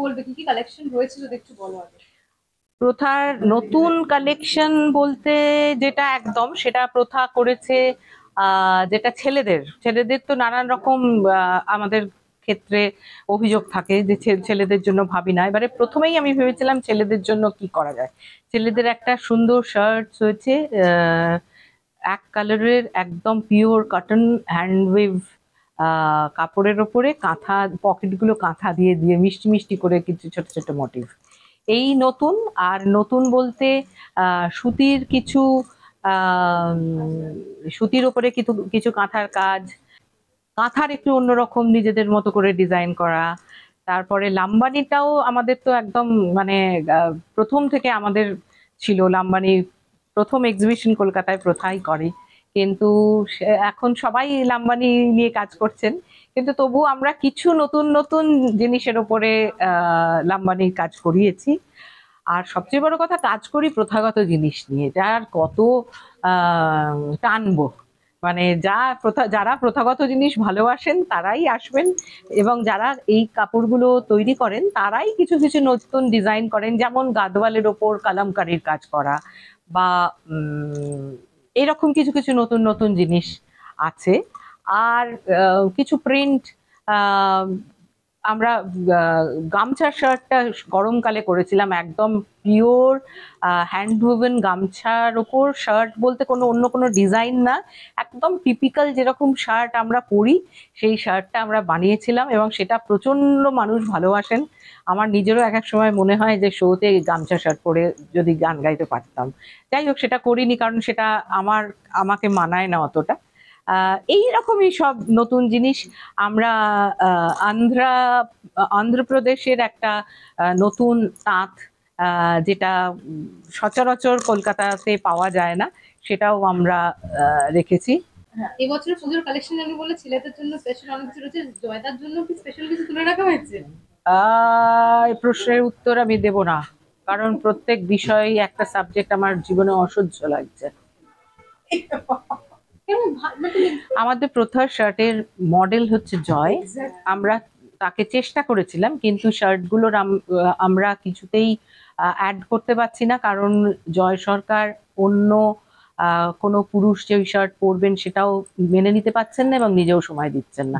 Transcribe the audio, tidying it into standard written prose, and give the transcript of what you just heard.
বলবে, কি কি কালেকশন রয়েছে যদি একটু বলো আগে। প্রথার নতুন কালেকশন বলতে যেটা একদম সেটা প্রথা করেছে, যেটা ছেলেদের ছেলেদের তো নানান রকম আমাদের ক্ষেত্রে অভিযোগ থাকে যে ছেলেদের জন্য ভাবি না। এবারে প্রথমেই আমি ভেবেছিলাম ছেলেদের জন্য কি করা যায়। ছেলেদের একটা সুন্দর শার্ট হয়েছে, এক কালারের একদম পিওর কটন হ্যান্ডওয়েভ কাপড়ের ওপরে কাঁথা, পকেটগুলো কাঁথা দিয়ে দিয়ে মিষ্টি মিষ্টি করে কিছু ছোট ছোট মোটিভ। এই নতুন। আর নতুন বলতে সুতির কিছু, আহ সুতির ওপরে কিছু কিছু কাঁথার কাজ, কাঁথার একটু অন্যরকম নিজেদের মতো করে ডিজাইন করা। তারপরে লাম্বানিটাও আমাদের তো একদম মানে প্রথম থেকে আমাদের ছিল লাম্বানি। প্রথম এক্সিবিশন কলকাতায় প্রথাই করে, কিন্তু এখন সবাই লাম্বানি নিয়ে কাজ করছেন। কিন্তু তবু আমরা কিছু নতুন নতুন জিনিসের উপরে লাম্বানির কাজ করিয়েছি। আর সবচেয়ে বড় কথা, কাজ করি প্রথাগত জিনিস নিয়ে, যার কত টানবো। মানে যারা প্রথাগত জিনিস ভালোবাসেন তারাই আসবেন, এবং যারা এই কাপড়গুলো তৈরি করেন তারাই কিছু কিছু নতুন ডিজাইন করেন, যেমন গাদওয়ালের ওপর কালামকারীর কাজ করা বা এরকম কিছু কিছু নতুন নতুন জিনিস আছে। আর কিছু প্রিন্ট, আমরা গামছার শার্টটা গরমকালে করেছিলাম, একদম পিওর হ্যান্ডওভেন গামছার ওপর শার্ট, বলতে কোনো অন্য কোনো ডিজাইন না, একদম টিপিক্যাল যেরকম শার্ট আমরা পরি সেই শার্টটা আমরা বানিয়েছিলাম, এবং সেটা প্রচন্ড মানুষ ভালোবাসেন। আমার নিজেরও এক এক সময় মনে হয় যে শোতে গামছা শার্ট পরে যদি গান গাইতে পারতাম। যাই হোক, সেটা করিনি কারণ সেটা আমাকে মানায় না অতটা। এইরকমই সব নতুন জিনিস। আমরা অন্ধ্রপ্রদেশের একটা নতুন তাঁত, যেটা সচরাচর কলকাতাতে পাওয়া যায় না, সেটাও আমরা রেখেছি। হ্যাঁ, এবছরের পুজোর কালেকশন আমি বলে ছেলেদের জন্য স্পেশাল অনেক কিছু রয়েছে, জয়দার জন্য কি স্পেশাল কিছু তুলে রাখা হয়েছে? এই প্রশ্নের উত্তর আমি দেব না, কারণ প্রত্যেক বিষয়ই একটা সাবজেক্ট আমার জীবনে অসহ্য লাগছে। আমাদের প্রথার শার্টের মডেল হচ্ছে জয়। আমরা তাকে চেষ্টা করেছিলাম, কিন্তু শার্টগুলোর আমরা কিছুতেই অ্যাড করতে পারছি না, কারণ জয় সরকার অন্য কোনো পুরুষ যে শার্ট পরবেন সেটাও মেনে নিতে পারছেন না এবং নিজেও সময় দিচ্ছেন না।